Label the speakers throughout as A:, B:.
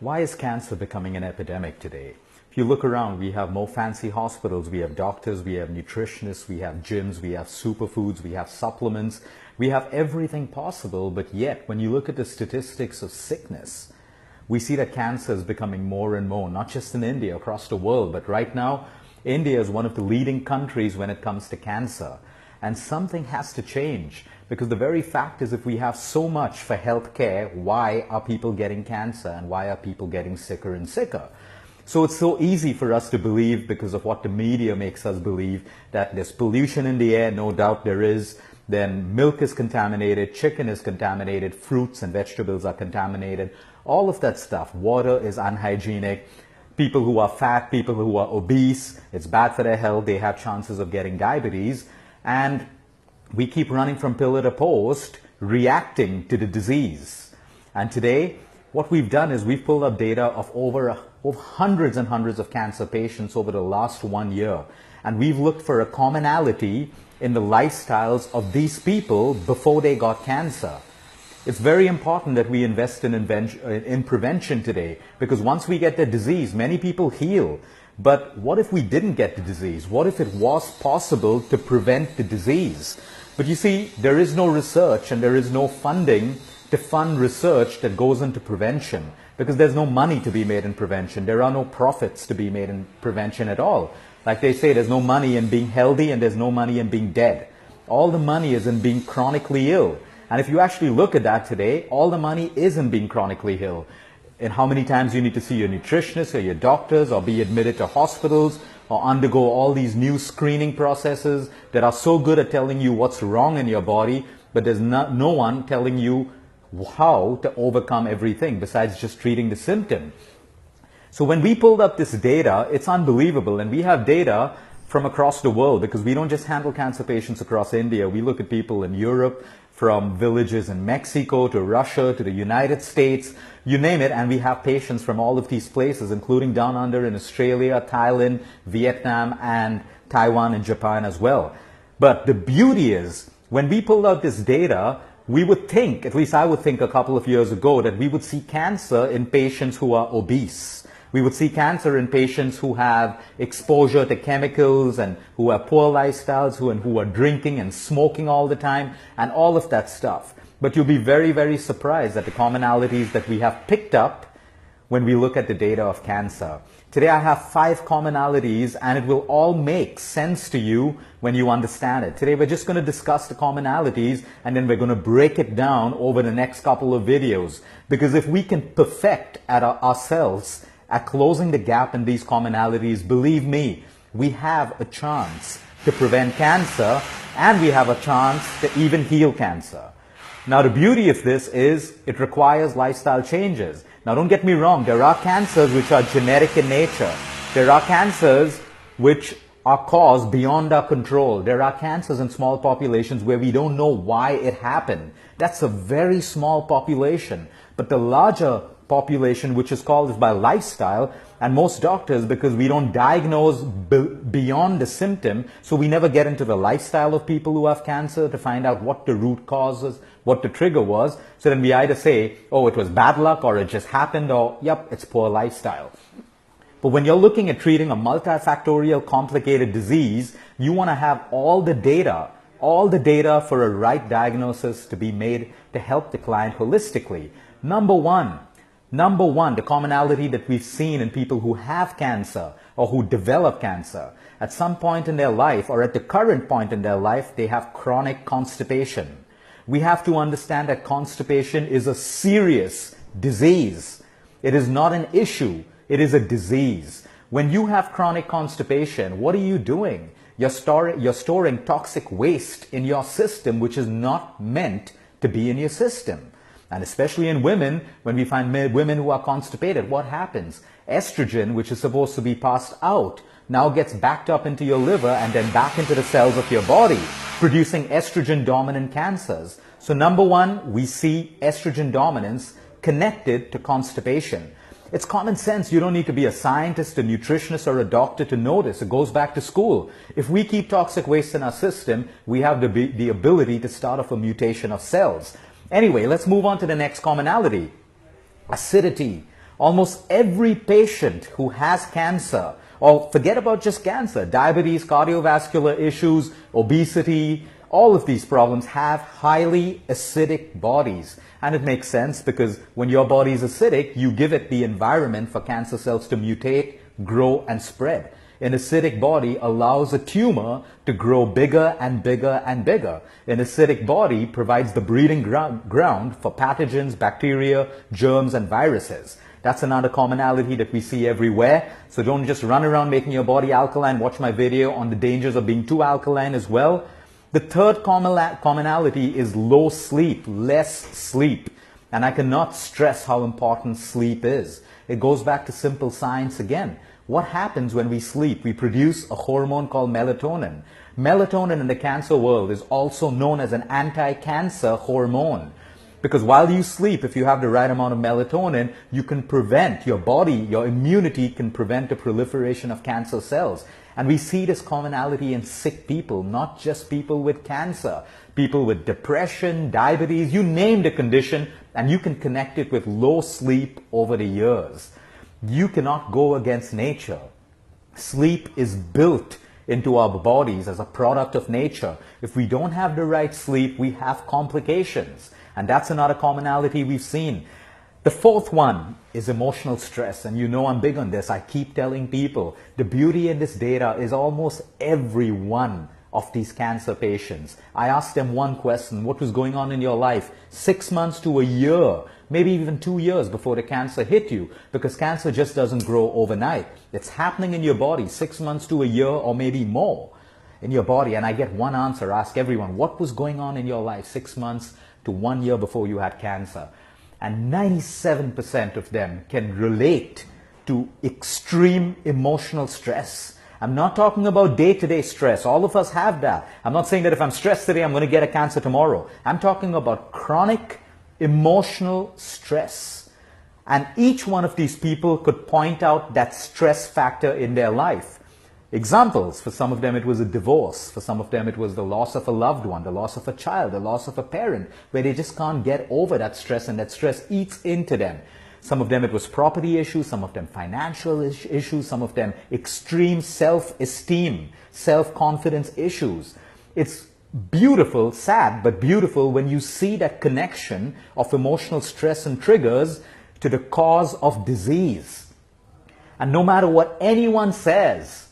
A: Why is cancer becoming an epidemic today? If you look around, we have more fancy hospitals, we have doctors, we have nutritionists, we have gyms, we have superfoods, we have supplements, we have everything possible, but yet when you look at the statistics of sickness, we see that cancer is becoming more and more, not just in India, across the world, but right now, India is one of the leading countries when it comes to cancer. And something has to change, because the very fact is, if we have so much for healthcare, why are people getting cancer and why are people getting sicker and sicker? So it's so easy for us to believe, because of what the media makes us believe, that there's pollution in the air. No doubt there is. Then milk is contaminated, chicken is contaminated, fruits and vegetables are contaminated, all of that stuff. Water is unhygienic. People who are fat, people who are obese, it's bad for their health. They have chances of getting diabetes. And we keep running from pillar to post, reacting to the disease. And today, what we've done is we've pulled up data of over hundreds and hundreds of cancer patients over the last 1 year. And we've looked for a commonality in the lifestyles of these people before they got cancer. It's very important that we invest in prevention today, because once we get the disease, many people heal. But what if we didn't get the disease? What if it was possible to prevent the disease? But you see, there is no research and there is no funding to fund research that goes into prevention, because there's no money to be made in prevention. There are no profits to be made in prevention at all. Like they say, there's no money in being healthy and there's no money in being dead. All the money is in being chronically ill. And if you actually look at that today, all the money is in being chronically ill. And how many times you need to see your nutritionist or your doctors, or be admitted to hospitals, or undergo all these new screening processes that are so good at telling you what's wrong in your body, but there's no one telling you how to overcome everything besides just treating the symptom. So when we pulled up this data, it's unbelievable. And we have data from across the world, because we don't just handle cancer patients across India. We look at people in Europe, from villages in Mexico to Russia to the United States, you name it, and we have patients from all of these places, including down under in Australia, Thailand, Vietnam, and Taiwan and Japan as well. But the beauty is, when we pulled out this data, we would think, at least I would think a couple of years ago, that we would see cancer in patients who are obese. We would see cancer in patients who have exposure to chemicals and who have poor lifestyles, who are drinking and smoking all the time, and all of that stuff. But you'll be very, very surprised at the commonalities that we have picked up when we look at the data of cancer. Today I have 5 commonalities, and it will all make sense to you when you understand it. Today we're just going to discuss the commonalities, and then we're going to break it down over the next couple of videos. Because if we can perfect ourselves at closing the gap in these commonalities, believe me, we have a chance to prevent cancer, and we have a chance to even heal cancer. Now the beauty of this is it requires lifestyle changes. Now don't get me wrong, there are cancers which are genetic in nature. There are cancers which are caused beyond our control. There are cancers in small populations where we don't know why it happened. That's a very small population. But the larger population, which is caused by lifestyle, and most doctors, because we don't diagnose beyond the symptom, so we never get into the lifestyle of people who have cancer to find out what the root cause is, what the trigger was. So then we either say, oh, it was bad luck, or it just happened, or yep, it's poor lifestyle. But when you're looking at treating a multifactorial complicated disease, you want to have all the data for a right diagnosis to be made to help the client holistically. Number one, the commonality that we've seen in people who have cancer or who develop cancer, at some point in their life, or at the current point in their life, they have chronic constipation. We have to understand that constipation is a serious disease. It is not an issue, it is a disease. When you have chronic constipation, what are you doing? You're storing toxic waste in your system, which is not meant to be in your system. And especially in women, when we find women who are constipated, what happens? Estrogen, which is supposed to be passed out, now gets backed up into your liver and then back into the cells of your body, producing estrogen-dominant cancers. So number one, we see estrogen dominance connected to constipation. It's common sense. You don't need to be a scientist, a nutritionist, or a doctor to know this. It goes back to school. If we keep toxic waste in our system, we have the ability to start off a mutation of cells. Anyway, let's move on to the next commonality. Acidity. Almost every patient who has cancer, or forget about just cancer, diabetes, cardiovascular issues, obesity, all of these problems have highly acidic bodies. And it makes sense because when your body is acidic, you give it the environment for cancer cells to mutate, grow, and spread. An acidic body allows a tumor to grow bigger and bigger and bigger. An acidic body provides the breeding ground for pathogens, bacteria, germs, and viruses. That's another commonality that we see everywhere. So don't just run around making your body alkaline. Watch my video on the dangers of being too alkaline as well. The third commonality is low sleep, less sleep. And I cannot stress how important sleep is. It goes back to simple science again. What happens when we sleep? We produce a hormone called melatonin. Melatonin in the cancer world is also known as an anti-cancer hormone. Because while you sleep, if you have the right amount of melatonin, you can prevent your body, your immunity can prevent the proliferation of cancer cells. And we see this commonality in sick people, not just people with cancer. People with depression, diabetes, you name the condition, and you can connect it with low sleep over the years. You cannot go against nature. Sleep is built into our bodies as a product of nature. If we don't have the right sleep, we have complications. And that's another commonality we've seen. The fourth one is emotional stress. And you know I'm big on this. I keep telling people the beauty in this data is almost every one of these cancer patients. I asked them one question: what was going on in your life 6 months to a year, maybe even 2 years before the cancer hit you? Because cancer just doesn't grow overnight. It's happening in your body 6 months to a year or maybe more in your body. And I get one answer. I ask everyone, what was going on in your life 6 months to 1 year before you had cancer? And 97% of them can relate to extreme emotional stress. I'm not talking about day-to-day stress. All of us have that. I'm not saying that if I'm stressed today, I'm going to get a cancer tomorrow. I'm talking about chronic emotional stress. And each one of these people could point out that stress factor in their life. Examples: for some of them it was a divorce. For some of them it was the loss of a loved one, the loss of a child, the loss of a parent, where they just can't get over that stress and that stress eats into them. Some of them it was property issues, some of them financial issues, some of them extreme self-esteem, self-confidence issues. It's beautiful, sad, but beautiful when you see that connection of emotional stress and triggers to the cause of disease. And no matter what anyone says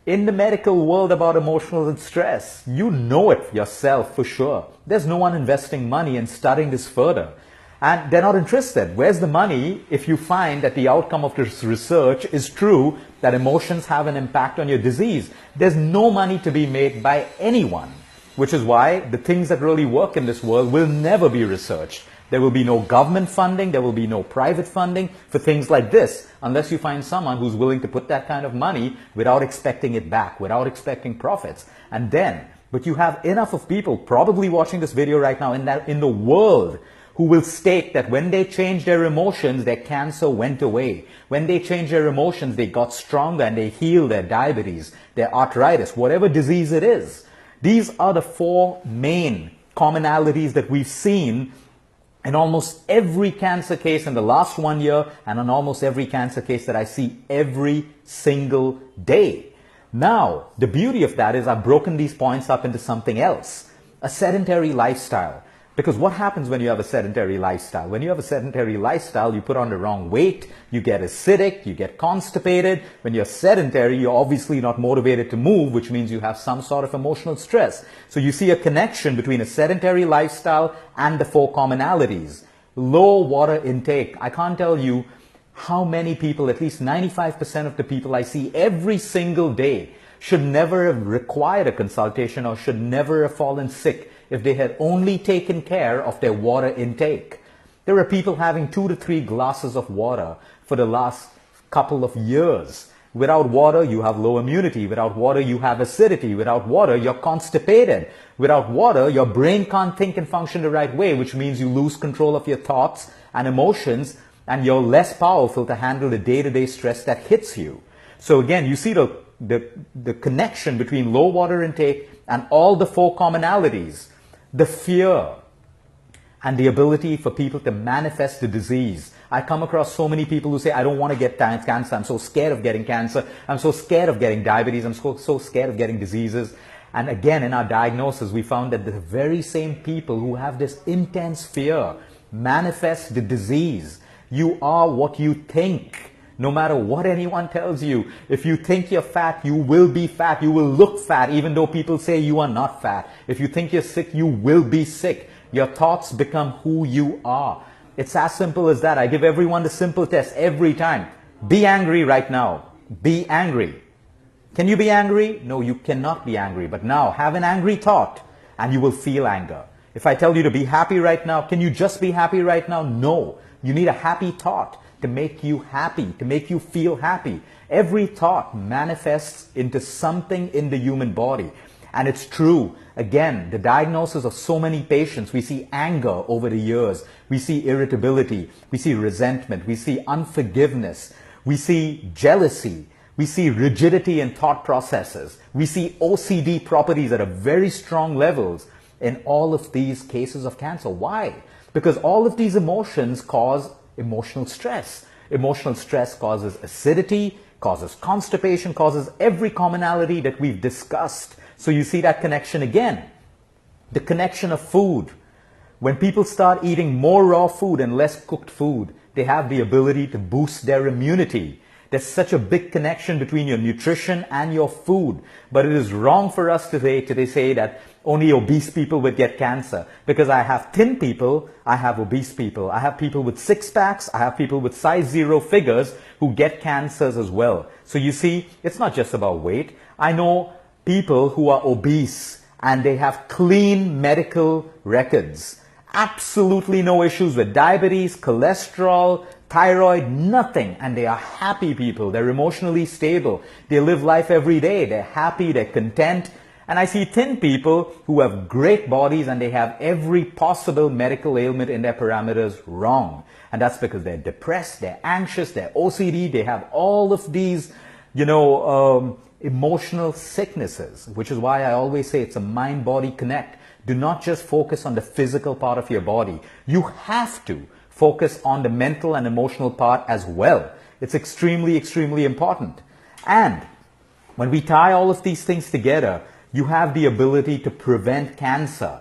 A: in the medical world about emotional stress, you know it yourself for sure. There's no one investing money in studying this further. And they're not interested. Where's the money if you find that the outcome of this research is true, that emotions have an impact on your disease? There's no money to be made by anyone, which is why the things that really work in this world will never be researched. There will be no government funding, there will be no private funding for things like this, unless you find someone who's willing to put that kind of money without expecting it back, without expecting profits. And then, but you have enough of people probably watching this video right now in the world who will state that when they changed their emotions, their cancer went away. When they changed their emotions, they got stronger and they healed their diabetes, their arthritis, whatever disease it is. These are the four main commonalities that we've seen in almost every cancer case in the last 1 year, and on almost every cancer case that I see every single day. Now, the beauty of that is I've broken these points up into something else: a sedentary lifestyle. Because what happens when you have a sedentary lifestyle? When you have a sedentary lifestyle, you put on the wrong weight, you get acidic, you get constipated. When you're sedentary, you're obviously not motivated to move, which means you have some sort of emotional stress. So you see a connection between a sedentary lifestyle and the four commonalities. Low water intake. I can't tell you how many people, at least 95% of the people I see every single day, should never have required a consultation or should never have fallen sick if they had only taken care of their water intake. There are people having 2 to 3 glasses of water for the last couple of years. Without water, you have low immunity. Without water, you have acidity. Without water, you're constipated. Without water, your brain can't think and function the right way, which means you lose control of your thoughts and emotions, and you're less powerful to handle the day-to-day stress that hits you. So again, you see the connection between low water intake and all the four commonalities. The fear and the ability for people to manifest the disease. I come across so many people who say, I don't want to get cancer. I'm so scared of getting cancer. I'm so scared of getting diabetes. I'm so scared of getting diseases. And again, in our diagnosis, we found that the very same people who have this intense fear manifest the disease. You are what you think. No matter what anyone tells you, if you think you're fat, you will be fat. You will look fat, even though people say you are not fat. If you think you're sick, you will be sick. Your thoughts become who you are. It's as simple as that. I give everyone the simple test every time. Be angry right now. Be angry. Can you be angry? No, you cannot be angry. But now, have an angry thought and you will feel anger. If I tell you to be happy right now, can you just be happy right now? No. You need a happy thought to make you happy, to make you feel happy. Every thought manifests into something in the human body. And it's true. Again, the diagnosis of so many patients, we see anger over the years. We see irritability. We see resentment. We see unforgiveness. We see jealousy. We see rigidity in thought processes. We see OCD properties at a very strong levels in all of these cases of cancer. Why? Because all of these emotions cause emotional stress. Emotional stress causes acidity, causes constipation, causes every commonality that we've discussed. So you see that connection again. The connection of food. When people start eating more raw food and less cooked food, they have the ability to boost their immunity. There's such a big connection between your nutrition and your food. But it is wrong for us today say that only obese people would get cancer. Because I have thin people, I have obese people. I have people with six packs, I have people with size 0 figures who get cancers as well. So you see, it's not just about weight. I know people who are obese and they have clean medical records. Absolutely no issues with diabetes, cholesterol, thyroid, nothing. And they are happy people. They're emotionally stable. They live life every day. They're happy, they're content. And I see thin people who have great bodies and they have every possible medical ailment in their parameters wrong. And that's because they're depressed, they're anxious, they're OCD, they have all of these, emotional sicknesses, which is why I always say it's a mind-body connect. Do not just focus on the physical part of your body. You have to focus on the mental and emotional part as well. It's extremely, extremely important. And when we tie all of these things together, you have the ability to prevent cancer.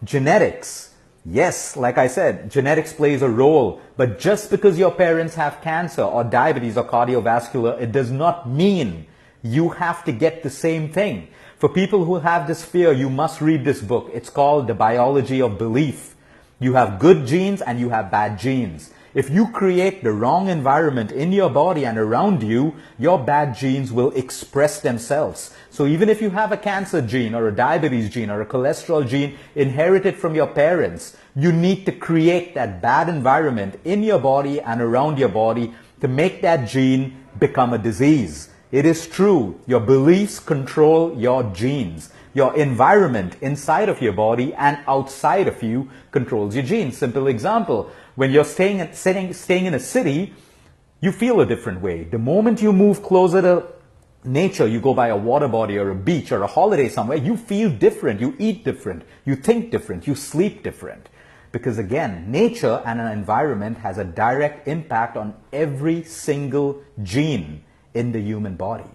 A: Genetics. Yes, like I said, genetics plays a role. But just because your parents have cancer or diabetes or cardiovascular, it does not mean you have to get the same thing. For people who have this fear, you must read this book. It's called The Biology of Belief. You have good genes and you have bad genes. If you create the wrong environment in your body and around you, your bad genes will express themselves. So even if you have a cancer gene or a diabetes gene or a cholesterol gene inherited from your parents, you need to create that bad environment in your body and around your body to make that gene become a disease. It is true, your beliefs control your genes. Your environment inside of your body and outside of you controls your genes. Simple example, when you're staying in a city, you feel a different way. The moment you move closer to nature, you go by a water body or a beach or a holiday somewhere, you feel different, you eat different, you think different, you sleep different. Because again, nature and an environment has a direct impact on every single gene in the human body.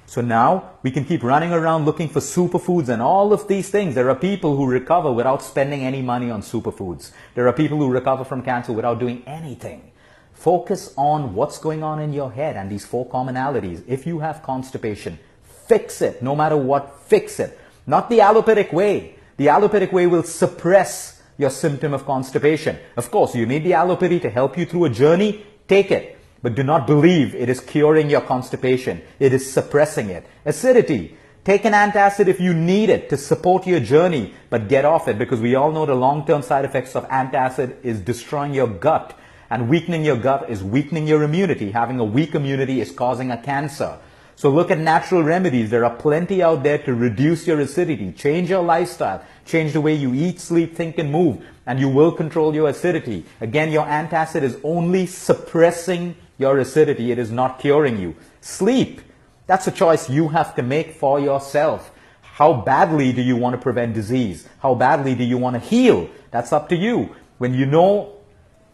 A: So now we can keep running around looking for superfoods and all of these things. There are people who recover without spending any money on superfoods. There are people who recover from cancer without doing anything. Focus on what's going on in your head and these 4 commonalities. If you have constipation, fix it. No matter what, fix it. Not the allopathic way. The allopathic way will suppress your symptom of constipation. Of course, you need the allopathy to help you through a journey. Take it. But do not believe it is curing your constipation. It is suppressing it. Acidity. Take an antacid if you need it to support your journey, but get off it, because we all know the long-term side effects of antacid is destroying your gut. And weakening your gut is weakening your immunity. Having a weak immunity is causing a cancer. So look at natural remedies. There are plenty out there to reduce your acidity. Change your lifestyle. Change the way you eat, sleep, think, and move. And you will control your acidity. Again, your antacid is only suppressing your acidity. It is not curing you. Sleep. That's a choice you have to make for yourself. How badly do you want to prevent disease? How badly do you want to heal? That's up to you. When you know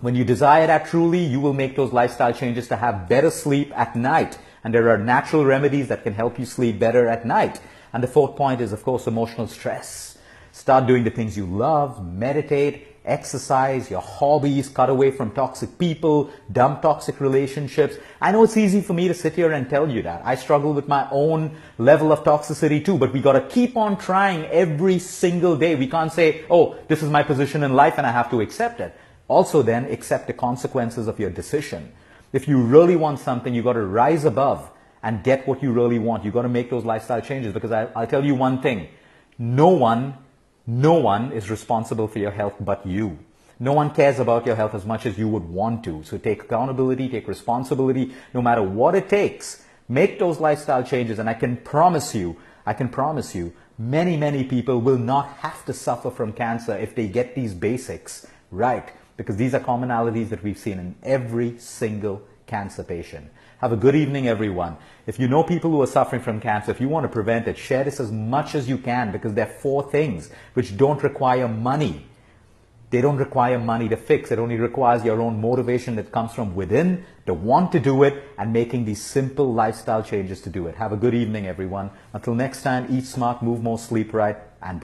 A: When you desire that truly, you will make those lifestyle changes to have better sleep at night. And there are natural remedies that can help you sleep better at night. And the fourth point is, of course, emotional stress. Start doing the things you love, meditate, exercise, your hobbies, cut away from toxic people, dump toxic relationships. I know it's easy for me to sit here and tell you that. I struggle with my own level of toxicity too, but we got to keep on trying every single day. We can't say, oh, this is my position in life and I have to accept it. Also then, accept the consequences of your decision. If you really want something, you got to rise above and get what you really want. You got to make those lifestyle changes, because I'll tell you one thing. No one is responsible for your health but you. No one cares about your health as much as you would want to. So take accountability, take responsibility, no matter what it takes. Make those lifestyle changes, and I can promise you, many, many people will not have to suffer from cancer if they get these basics right. Because these are commonalities that we've seen in every single cancer patient. Have a good evening, everyone. If you know people who are suffering from cancer, if you want to prevent it, share this as much as you can, because there are 4 things which don't require money. They don't require money to fix. It only requires your own motivation that comes from within, to want to do it, and making these simple lifestyle changes to do it. Have a good evening, everyone. Until next time, eat smart, move more, sleep right, and